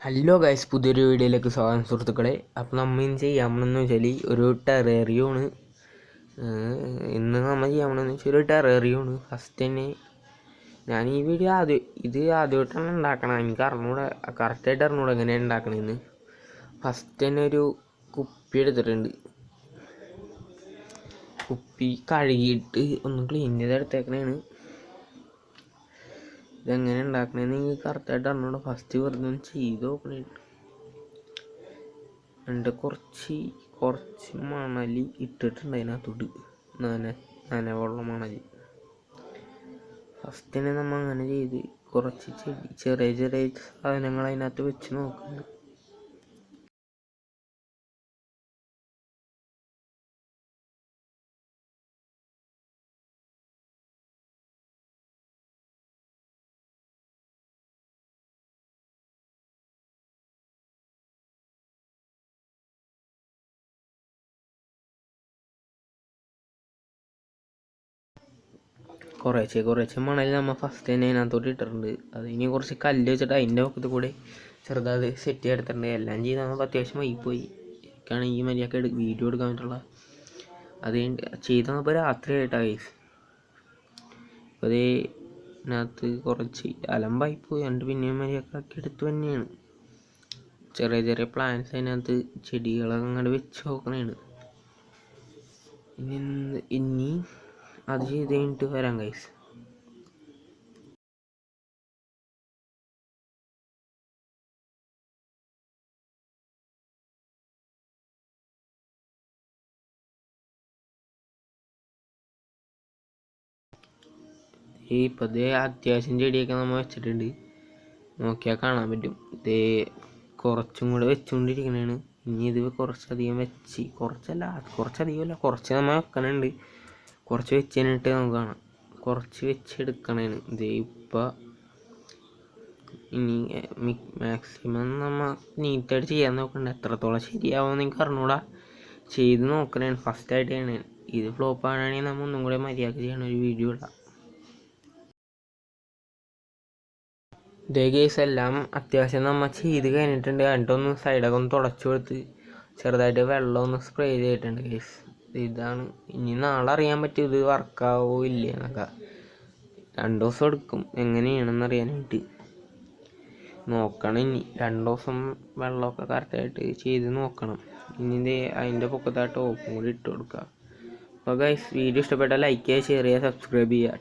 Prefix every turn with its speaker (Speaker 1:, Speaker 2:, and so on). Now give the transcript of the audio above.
Speaker 1: Hello guys, പുതിയൊരു വീഡിയോയിലേക്ക് സ്വാഗതം സുഹൃത്തുക്കളെ. അപ്പോൾ നമ്മൾ ഇന്ന് ചെയ്യാമെന്ന് വെച്ചാൽ ഒരു ടെറേറിയമാണ്. ഇന്ന് നമ്മൾ ചെയ്യാമെന്ന് വെച്ചാൽ ഒരു ടെറേറിയമാണ്. ഫസ്റ്റ് തന്നെ ഞാൻ ഈ വീഡിയോ ആദ്യമായിട്ടാണ് ഉണ്ടാക്കണം. എനിക്ക് അറിഞ്ഞൂടെ, കറക്റ്റായിട്ട് അറിഞ്ഞൂടെ എങ്ങനെയാണ് ഉണ്ടാക്കണമെന്ന്. ഫസ്റ്റ് തന്നെ ഒരു കുപ്പി എടുത്തിട്ടുണ്ട്. കുപ്പി കഴുകിയിട്ട് ഒന്ന് ക്ലീൻ ചെയ്ത് എടുത്തേക്കണേണ്. ഇതെങ്ങനെ ഉണ്ടാക്കണമെന്ന് എനിക്ക് കറക്റ്റായിട്ട് അറിഞ്ഞൂടെ. ഫസ്റ്റ് വെറുതെ ഒന്ന് ചെയ്ത് നോക്കണേ. എൻ്റെ കുറച്ച് മണൽ ഇട്ടിട്ടുണ്ട് അതിനകത്തോട്ട്, നനവുള്ള മണൽ. ഫസ്റ്റ് തന്നെ നമ്മൾ അങ്ങനെ ചെയ്ത് കുറച്ച് ചെറിയ സാധനങ്ങൾ അതിനകത്ത് വെച്ച് നോക്കുന്നു. കുറേശ്ശെ മണൽ നമ്മൾ ഫസ്റ്റ് തന്നെ അതിനകത്തോട്ട് ഇട്ടിട്ടുണ്ട്. അത് ഇനി കുറച്ച് കല്ല് വെച്ചിട്ട് അതിൻ്റെ പക്കത്ത് കൂടെ ചെറുതാത് സെറ്റ് ചെയ്തെടുത്തിട്ടുണ്ട്. എല്ലാം ചെയ്ത് നമ്മൾ അത്യാവശ്യം വൈകിപ്പോയി. എനിക്കാണെങ്കിൽ മര്യാദക്ക് വീഡിയോ എടുക്കാൻ പറ്റുള്ള അത് ചെയ്ത് വന്നപ്പോൾ രാത്രി ആയിട്ടാണ് ഗൈസ്. അപ്പോൾ അതേ ഇതിനകത്ത് കുറച്ച് അലമ്പായിപ്പോയി. എന്നിട്ട് പിന്നെയും മര്യാദക്കാക്കി എടുത്തു തന്നെയാണ്. ചെറിയ പ്ലാന്റ്സ് അതിനകത്ത് ചെടികളൊക്കെ അങ്ങോട്ട് വെച്ച് നോക്കണേണ്. ഇനി അത് ചെയ്ത് കഴിഞ്ഞിട്ട് വരാം ഗൈസ്. ഇപ്പോഴത്തെ അത്യാവശ്യം ചെടിയൊക്കെ നമ്മൾ വെച്ചിട്ടുണ്ട്. നോക്കിയാൽ കാണാൻ പറ്റും. ഇത് കുറച്ചും കൂടെ വെച്ചുകൊണ്ടിരിക്കണേണ്. ഇനി ഇത് കുറച്ചധികമല്ല, കുറച്ച് നമ്മൾ വെക്കണുണ്ട്. കുറച്ച് വെച്ച് കഴിഞ്ഞിട്ട് നമുക്ക് കാണാം. കുറച്ച് വെച്ചെടുക്കണേണ്. ഇത് ഇപ്പം ഇനി മാക്സിമം നമ്മൾ നീറ്റായിട്ട് ചെയ്യാൻ നോക്കണ്ട. എത്രത്തോളം ശരിയാവുമെന്ന് എനിക്ക് അറിഞ്ഞൂടാ. ചെയ്ത് നോക്കണേണ്. ഫസ്റ്റായിട്ട് ചെയ്യണേ. ഇത് ഫ്ലോപ്പ് ആണെങ്കിൽ നമ്മൾ ഒന്നും കൂടെ മര്യാദക്ക് ചെയ്യണ ഒരു വീഡിയോ ഇടാം. ഇതേ കേസ് എല്ലാം അത്യാവശ്യം നമ്മൾ ചെയ്ത് കഴിഞ്ഞിട്ടുണ്ട്. എന്നിട്ടൊന്ന് സൈഡൊക്കെ ഒന്ന് തുടച്ചു കൊടുത്ത് ചെറുതായിട്ട് വെള്ളം ഒന്ന് സ്പ്രേ ചെയ്തിട്ടുണ്ട് കേസ്. ഇതാണ്. ഇനി നാളെ അറിയാൻ പറ്റും ഇത് വർക്കാവോ ഇല്ലേ എന്നൊക്കെ. 2 ദിവസം എടുക്കും എങ്ങനെയാണെന്ന് അറിയാനായിട്ട്. നോക്കണം. ഇനി 2 ദിവസം വെള്ളമൊക്കെ കറക്റ്റായിട്ട് ചെയ്ത് നോക്കണം. ഇനി അതിൻ്റെ പൊക്കത്തായിട്ട് ടോപ്പും കൂടി ഇട്ട് കൊടുക്കുക. അപ്പോൾ ഗൈസ്, വീഡിയോ ഇഷ്ടപ്പെട്ടാൽ ലൈക്ക് ചെയ്യുക, ഷെയർ ചെയ്യുക, സബ്സ്ക്രൈബ് ചെയ്യുക.